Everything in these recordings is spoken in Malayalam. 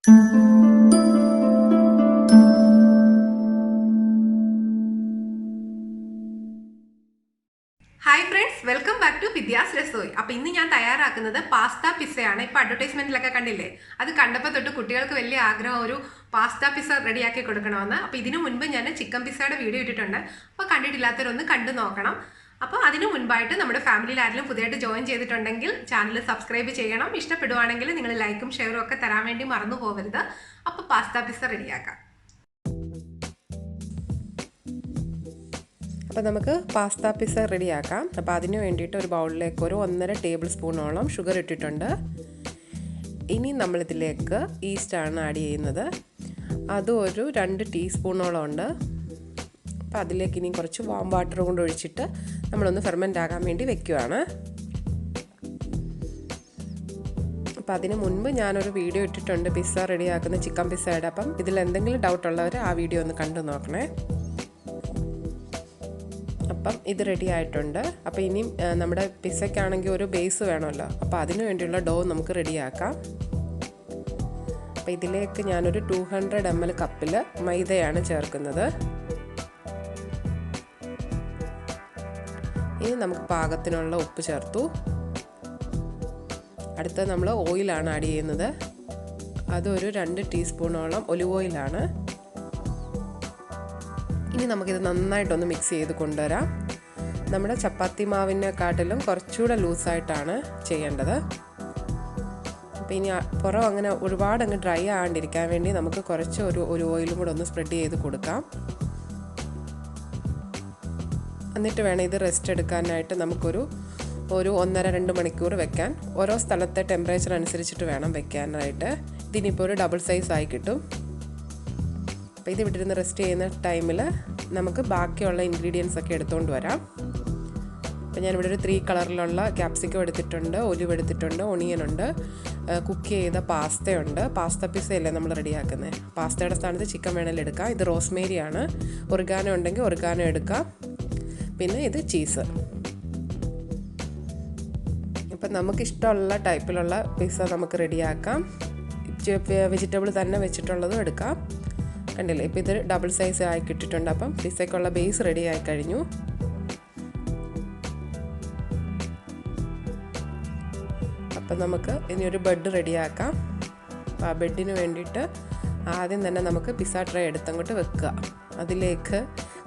Hi friends, welcome back to Vidya's Rasoi. അപ്പോൾ ഇന്ന് ഞാൻ തയ്യാറാക്കുന്നത് പാസ്ത പിസ്സയാണ്. ഇപ്പോൾ അഡ്വർടൈസ്മെന്റിലൊക്കെ കണ്ടില്ലേ, അത് കണ്ടപ്പോൾ തൊട്ട് കുട്ടികൾക്ക് വലിയ ആഗ്രഹം ഒരു പാസ്ത പിസ്സ റെഡിയാക്കി കൊടുക്കണമെന്ന്. അപ്പോൾ ഇതിനു മുൻപ് ഞാൻ ചിക്കൻ പിസ്സയുടെ വീഡിയോ ഇട്ടിട്ടുണ്ട്. അപ്പോൾ കണ്ടിട്ടില്ലാത്തവരൊന്ന് കണ്ടു നോക്കണം. അപ്പോൾ അതിനു മുൻപായിട്ട് നമ്മുടെ ഫാമിലിയിൽ ആരെങ്കിലും പുതിയതായിട്ട് ജോയിൻ ചെയ്തിട്ടുണ്ടെങ്കിൽ ചാനൽ സബ്സ്ക്രൈബ് ചെയ്യണം. ഇഷ്ടപ്പെടുവാണെങ്കിൽ നിങ്ങൾ ലൈക്കും ഷെയറും ഒക്കെ തരാൻ വേണ്ടി മറന്നു പോകരുത്. അപ്പോൾ പാസ്ത പിസ്സ റെഡിയാക്കാം. അപ്പോൾ നമുക്ക് പാസ്ത പിസ്സ റെഡിയാക്കാം. അപ്പോൾ അതിന് വേണ്ടിയിട്ട് ഒരു ബൗളിലേക്ക് ഒരു 1.5 ടേബിൾ സ്പൂണോളം ഷുഗർ ഇട്ടിട്ടുണ്ട്. ഇനി നമ്മളിതിലേക്ക് ഈസ്റ്റാണ് ആഡ് ചെയ്യുന്നത്. അതും ഒരു 2 ടീസ്പൂണോളം ഉണ്ട്. അപ്പോൾ അതിലേക്ക് ഇനി കുറച്ച് വാം വാട്ടർ കൊണ്ട് ഒഴിച്ചിട്ട് നമ്മളൊന്ന് ഫെർമെൻ്റ് ആകാൻ വേണ്ടി വെക്കുകയാണ്. അപ്പോൾ അതിന് മുൻപ് ഞാനൊരു വീഡിയോ ഇട്ടിട്ടുണ്ട് പിസ്സ റെഡിയാക്കുന്ന ചിക്കൻ പിസ്സയുടെ. അപ്പം ഇതിൽ എന്തെങ്കിലും ഡൗട്ട് ഉള്ളവർ ആ വീഡിയോ ഒന്ന് കണ്ടു നോക്കണേ. അപ്പം ഇത് റെഡി ആയിട്ടുണ്ട്. അപ്പോൾ ഇനിയും നമ്മുടെ പിസ്സയ്ക്കാണെങ്കിൽ ഒരു ബേസ് വേണമല്ലോ, അപ്പോൾ അതിന് വേണ്ടിയുള്ള ഡോ നമുക്ക് റെഡിയാക്കാം. അപ്പോൾ ഇതിലേക്ക് ഞാനൊരു 200 ml കപ്പിൽ മൈദയാണ് ചേർക്കുന്നത്. ഇനി നമുക്ക് പാകത്തിനുള്ള ഉപ്പ് ചേർത്തു. അടുത്ത നമ്മൾ ഓയിലാണ് ആഡ് ചെയ്യുന്നത്. അതൊരു 2 ടീസ്പൂണോളം ഒലിവ് ഓയിലാണ്. ഇനി നമുക്കിത് നന്നായിട്ടൊന്ന് മിക്സ് ചെയ്ത് കൊണ്ടുവരാം. നമ്മുടെ ചപ്പാത്തി മാവിനെക്കാട്ടിലും കുറച്ചുകൂടെ ലൂസായിട്ടാണ് ചെയ്യേണ്ടത്. അപ്പോൾ ഇനി പുറം അങ്ങനെ ഒരുപാട് അങ്ങ് ഡ്രൈ ആകാണ്ടിരിക്കാൻ വേണ്ടി നമുക്ക് കുറച്ച് ഒരു ഓയിലും കൂടെ ഒന്ന് സ്പ്രെഡ് ചെയ്ത് കൊടുക്കാം. എന്നിട്ട് വേണം ഇത് റെസ്റ്റ് എടുക്കാനായിട്ട് നമുക്കൊരു 1.5-2 മണിക്കൂർ വെക്കാൻ. ഓരോ സ്ഥലത്തെ ടെമ്പറേച്ചർ അനുസരിച്ചിട്ട് വേണം വെക്കാനായിട്ട്. ഇതിനിപ്പോൾ ഒരു ഡബിൾ സൈസ് ആയി കിട്ടും. അപ്പോൾ ഇത് വിട്ടിരുന്ന് റെസ്റ്റ് ചെയ്യുന്ന ടൈമിൽ നമുക്ക് ബാക്കിയുള്ള ഇൻഗ്രീഡിയൻസ് ഒക്കെ എടുത്തുകൊണ്ട് വരാം. അപ്പോൾ ഞാനിവിടെ ഒരു 3 കളറിലുള്ള ക്യാപ്സിക്കം എടുത്തിട്ടുണ്ട്, ഒലിവ് എടുത്തിട്ടുണ്ട്, ഒണിയനുണ്ട്, കുക്ക് ചെയ്ത പാസ്തയുണ്ട്. പാസ്ത പിസ്സയല്ലേ നമ്മൾ റെഡിയാക്കുന്നത്. പാസ്തയുടെ സ്ഥാനത്ത് ചിക്കൻ വേണമെങ്കിൽ എടുക്കാം. ഇത് റോസ്മേരിയാണ്. ഒറിഗാനോ ഉണ്ടെങ്കിൽ ഒറിഗാനോ എടുക്കാം. പിന്നെ ഇത് ചീസ്. അപ്പം നമുക്കിഷ്ടമുള്ള ടൈപ്പിലുള്ള പിസ്സ നമുക്ക് റെഡിയാക്കാം. വെജിറ്റബിൾ തന്നെ വെച്ചിട്ടുള്ളതും എടുക്കാം. കണ്ടില്ലേ, ഇപ്പോൾ ഇത് ഡബിൾ സൈസ് ആയി കിട്ടിയിട്ടുണ്ട്. അപ്പം പിസ്സയ്ക്കുള്ള ബേസ് റെഡി ആയി കഴിഞ്ഞു. അപ്പം നമുക്ക് ഇനി ഒരു ബെഡ് റെഡിയാക്കാം. അപ്പോൾ ആ ബെഡിന് വേണ്ടിയിട്ട് ആദ്യം തന്നെ നമുക്ക് പിസ്സ ട്രേ എടുത്തങ്ങോട്ട് വെക്കുക. അതിലേക്ക്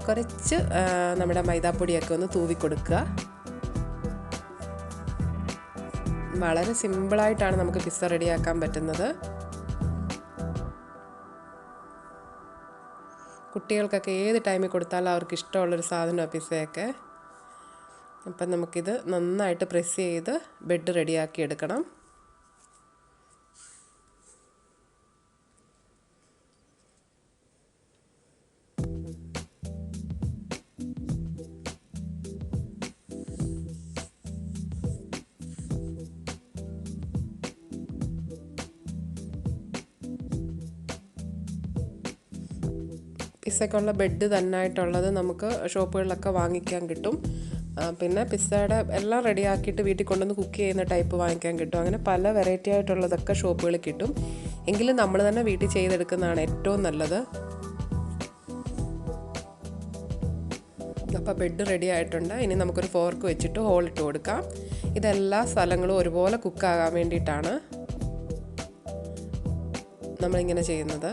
കുറച്ച് നമ്മുടെ മൈദാപ്പൊടിയൊക്കെ ഒന്ന് തൂവി കൊടുക്കുക. വളരെ സിമ്പിളായിട്ടാണ് നമുക്ക് പിസ്സ റെഡിയാക്കാൻ പറ്റുന്നത്. കുട്ടികൾക്കൊക്കെ ഏത് ടൈമിൽ കൊടുത്താലും അവർക്ക് ഇഷ്ടമുള്ളൊരു സാധനമാണ് പിസ്സയൊക്കെ. അപ്പം നമുക്കിത് നന്നായിട്ട് പ്രസ് ചെയ്ത് ബെഡ് റെഡിയാക്കി എടുക്കണം. പിസ്സയ്ക്കുള്ള ബെഡ് തന്നെയായിട്ടുള്ളത് നമുക്ക് ഷോപ്പുകളിലൊക്കെ വാങ്ങിക്കാൻ കിട്ടും. പിന്നെ പിസ്സയുടെ എല്ലാം റെഡിയാക്കിയിട്ട് വീട്ടിൽ കൊണ്ടുവന്ന് കുക്ക് ചെയ്യുന്ന ടൈപ്പ് വാങ്ങിക്കാൻ കിട്ടും. അങ്ങനെ പല വെറൈറ്റി ആയിട്ടുള്ളതൊക്കെ ഷോപ്പുകളിൽ കിട്ടും. എങ്കിലും നമ്മൾ തന്നെ വീട്ടിൽ ചെയ്തെടുക്കുന്നതാണ് ഏറ്റവും നല്ലത്. അപ്പോൾ ബെഡ് റെഡി ആയിട്ടുണ്ട്. ഇനി നമുക്കൊരു ഫോർക്ക് വെച്ചിട്ട് ഹോൾ ഇട്ട് കൊടുക്കാം. ഇതെല്ലാ സ്ഥലങ്ങളും ഒരുപോലെ കുക്കാകാൻ വേണ്ടിയിട്ടാണ് നമ്മളിങ്ങനെ ചെയ്യുന്നത്.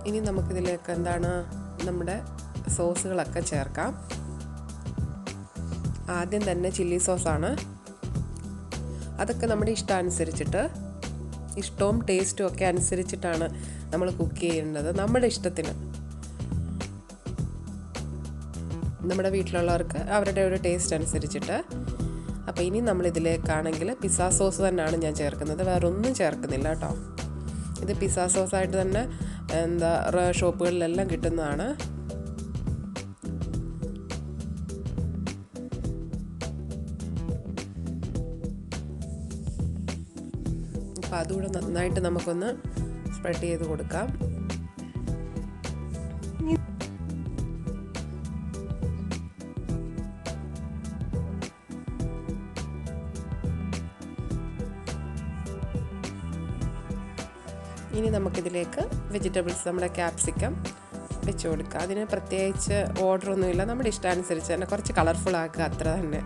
ഇനി നമുക്കിതിലേക്ക് നമ്മുടെ സോസുകളൊക്കെ ചേർക്കാം. ആദ്യം തന്നെ ചില്ലി സോസാണ്. അതൊക്കെ നമ്മുടെ ഇഷ്ടമനുസരിച്ചിട്ട്, ഇഷ്ടവും ടേസ്റ്റും ഒക്കെ അനുസരിച്ചിട്ടാണ് നമ്മൾ കുക്ക് ചെയ്യേണ്ടത്. നമ്മുടെ ഇഷ്ടത്തിന്, നമ്മുടെ വീട്ടിലുള്ളവർക്ക് അവരുടെ ഒരു ടേസ്റ്റ് അനുസരിച്ചിട്ട്. അപ്പോൾ ഇനി നമ്മളിതിലേക്കാണെങ്കിൽ പിസ്സ സോസ് തന്നെയാണ് ഞാൻ ചേർക്കുന്നത്, വേറെ ഒന്നും ചേർക്കുന്നില്ല കേട്ടോ. ഇത് പിസ്സ സോസായിട്ട് തന്നെ ഷോപ്പുകളിലെല്ലാം കിട്ടുന്നതാണ്. അപ്പോൾ അതുകൂടെ നന്നായിട്ട് നമുക്കൊന്ന് സ്പ്രെഡ് ചെയ്ത് കൊടുക്കാം. ഇനി നമുക്കിതിലേക്ക് വെജിറ്റബിൾസ്, നമ്മുടെ ക്യാപ്സിക്കം വെച്ച് കൊടുക്കുക. അതിന് പ്രത്യേകിച്ച് ഓർഡറൊന്നുമില്ല, നമ്മുടെ ഇഷ്ടാനുസരിച്ച് തന്നെ കുറച്ച് കളർഫുൾ ആക്കുക, അത്ര തന്നെ.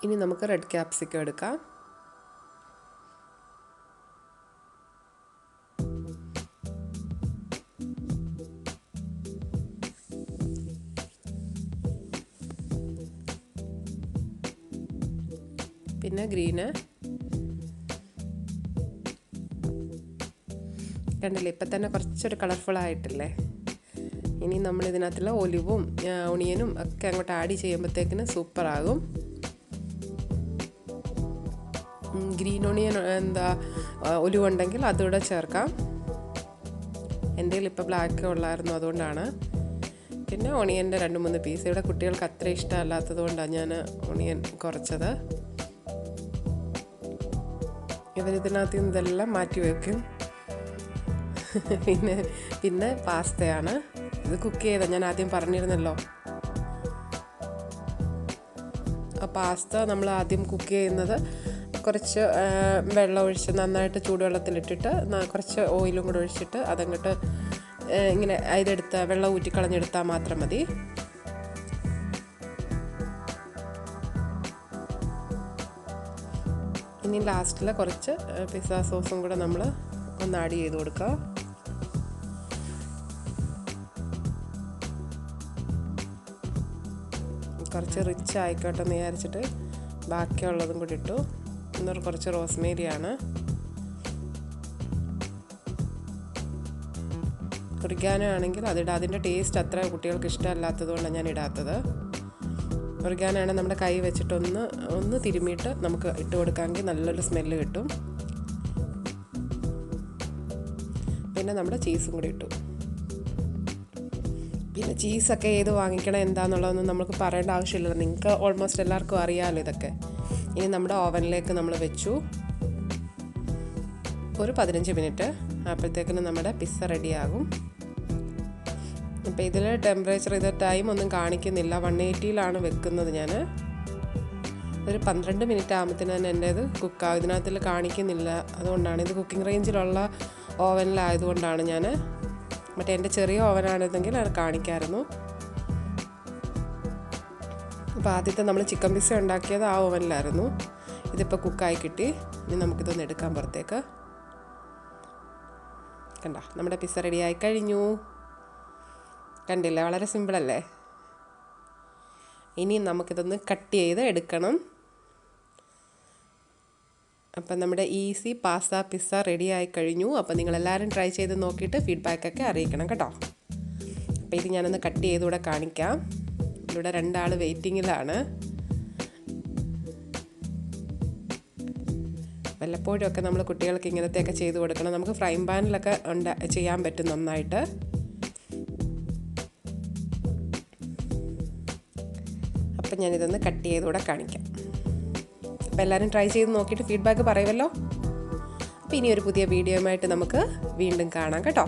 ഇനി നമുക്ക് റെഡ് ക്യാപ്സിക്കം എടുക്കാം. പിന്നെ ഗ്രീന് കണ്ടില്ലേ, ഇപ്പം തന്നെ കുറച്ചൊരു കളർഫുൾ ആയിട്ടില്ലേ. ഇനി നമ്മൾ ഇതിനകത്തുള്ള ഒലിവും ഒണിയനും ഒക്കെ അങ്ങോട്ട് ആഡ് ചെയ്യുമ്പോഴത്തേക്കിന് സൂപ്പറാകും. ഗ്രീൻ ഒണിയൻ ഒലിവുണ്ടെങ്കിൽ അതുകൂടെ ചേർക്കാം. എൻ്റെ കയ്യിൽ ഇപ്പോൾ ബ്ലാക്ക് ഉള്ളായിരുന്നു, അതുകൊണ്ടാണ്. പിന്നെ ഒണിയൻ്റെ 2-3 പീസ്. ഇവിടെ കുട്ടികൾക്ക് അത്ര ഇഷ്ടമല്ലാത്തത് കൊണ്ടാണ് ഞാൻ ഒണിയൻ കുറച്ചത്. ഇവരിതിനകത്ത് നിന്ന് ഇതെല്ലാം മാറ്റി വയ്ക്കും. പിന്നെ പാസ്തയാണ്. ഇത് കുക്ക് ചെയ്ത ഞാൻ ആദ്യം പറഞ്ഞിരുന്നല്ലോ. ആ പാസ്ത നമ്മൾ ആദ്യം കുക്ക് ചെയ്യുന്നത് കുറച്ച് വെള്ളം ഒഴിച്ച് നന്നായിട്ട് ചൂടുവെള്ളത്തിലിട്ടിട്ട് കുറച്ച് ഓയിലും കൂടെ ഒഴിച്ചിട്ട് അതങ്ങോട്ട് ഇങ്ങനെ വെള്ളം ഊറ്റിക്കളഞ്ഞെടുത്താൽ മാത്രം മതി. ഇനി ലാസ്റ്റിൽ കുറച്ച് പിസ്സ സോസും കൂടെ നമ്മൾ ഒന്ന് ആഡ് ചെയ്ത് കൊടുക്കുക. കുറച്ച് റിച്ച് ആയിക്കോട്ടെ എന്ന് വിചാരിച്ചിട്ട് ബാക്കിയുള്ളതും കൂടി ഇട്ടു. എന്നൊരു കുറച്ച് റോസ്മേരിയാണ്. ഒറിഗാനോ ആണെങ്കിൽ അതിടാം. അതിൻ്റെ ടേസ്റ്റ് അത്ര കുട്ടികൾക്ക് ഇഷ്ടമല്ലാത്തത് കൊണ്ടാണ് ഞാൻ ഇടാത്തത്. ഒറിഗാനോ ആണെങ്കിൽ നമ്മുടെ കൈ വെച്ചിട്ട് ഒന്ന് തിരുമ്മിയിട്ട് നമുക്ക് ഇട്ട് കൊടുക്കാമെങ്കിൽ നല്ലൊരു സ്മെല്ല് കിട്ടും. പിന്നെ നമ്മുടെ ചീസും കൂടി ഇട്ടു. പിന്നെ ചീസൊക്കെ ഏത് വാങ്ങിക്കണം എന്താണെന്നുള്ളതൊന്നും നമുക്ക് പറയേണ്ട ആവശ്യമില്ല. നിങ്ങൾക്ക് ഓൾമോസ്റ്റ് എല്ലാവർക്കും അറിയാമല്ലോ ഇതൊക്കെ. ഇനി നമ്മുടെ ഓവനിലേക്ക് നമ്മൾ വെച്ചു ഒരു 15 മിനിറ്റ്. അപ്പോഴത്തേക്കിന് നമ്മുടെ പിസ്സ റെഡിയാകും. അപ്പോൾ ഇതിൽ ടെമ്പറേച്ചർ ടൈം ഒന്നും കാണിക്കുന്നില്ല. 180-ലാണ് വെക്കുന്നത് ഞാൻ. ഒരു 12 മിനിറ്റ് ആകുമ്പോഴത്തേന് തന്നെ എൻ്റെ ഇത് കുക്കാകും. ഇതിനകത്തിൽ കാണിക്കുന്നില്ല, അതുകൊണ്ടാണ്. ഇത് കുക്കിംഗ് റേഞ്ചിലുള്ള ഓവനിലായതുകൊണ്ടാണ് ഞാൻ. മറ്റേ എൻ്റെ ചെറിയ ഓവനാണെന്നെങ്കിൽ അത് കാണിക്കാമായിരുന്നു. അപ്പോൾ ആദ്യത്തെ നമ്മൾ ചിക്കൻ പിസ്സ ഉണ്ടാക്കിയത് ആ ഓവനിലായിരുന്നു. ഇതിപ്പോൾ കുക്കായി കിട്ടി. ഇനി നമുക്കിതൊന്ന് എടുക്കാൻ പുറത്തേക്ക്. കണ്ട, നമ്മുടെ പിസ്സ റെഡിയായി കഴിഞ്ഞു. കണ്ടില്ലേ, വളരെ സിമ്പിളല്ലേ. ഇനി നമുക്കിതൊന്ന് കട്ട് ചെയ്ത് എടുക്കണം. അപ്പം നമ്മുടെ ഈസി പാസ്ത പിസ്സ റെഡി ആയി കഴിഞ്ഞു. അപ്പം നിങ്ങളെല്ലാവരും ട്രൈ ചെയ്ത് നോക്കിയിട്ട് ഫീഡ്ബാക്കൊക്കെ അറിയിക്കണം കേട്ടോ. അപ്പോൾ ഇത് ഞാനൊന്ന് കട്ട് ചെയ്തുകൂടെ കാണിക്കാം. ഇവിടെ 2 ആൾ വെയിറ്റിങ്ങിലാണ്. വല്ലപ്പോഴും ഒക്കെ നമ്മൾ കുട്ടികൾക്ക് ഇങ്ങനത്തെയൊക്കെ ചെയ്ത് കൊടുക്കണം. നമുക്ക് ഫ്രൈ പാനിലൊക്കെ ചെയ്യാൻ പറ്റും നന്നായിട്ട്. അപ്പം ഞാനിതൊന്ന് കട്ട് ചെയ്തുകൂടെ കാണിക്കാം. അപ്പോൾ എല്ലാവരും ട്രൈ ചെയ്ത് നോക്കിയിട്ട് ഫീഡ്ബാക്ക് പറയുമല്ലോ. അപ്പോൾ ഇനി ഒരു പുതിയ വീഡിയോയുമായിട്ട് നമുക്ക് വീണ്ടും കാണാം കേട്ടോ.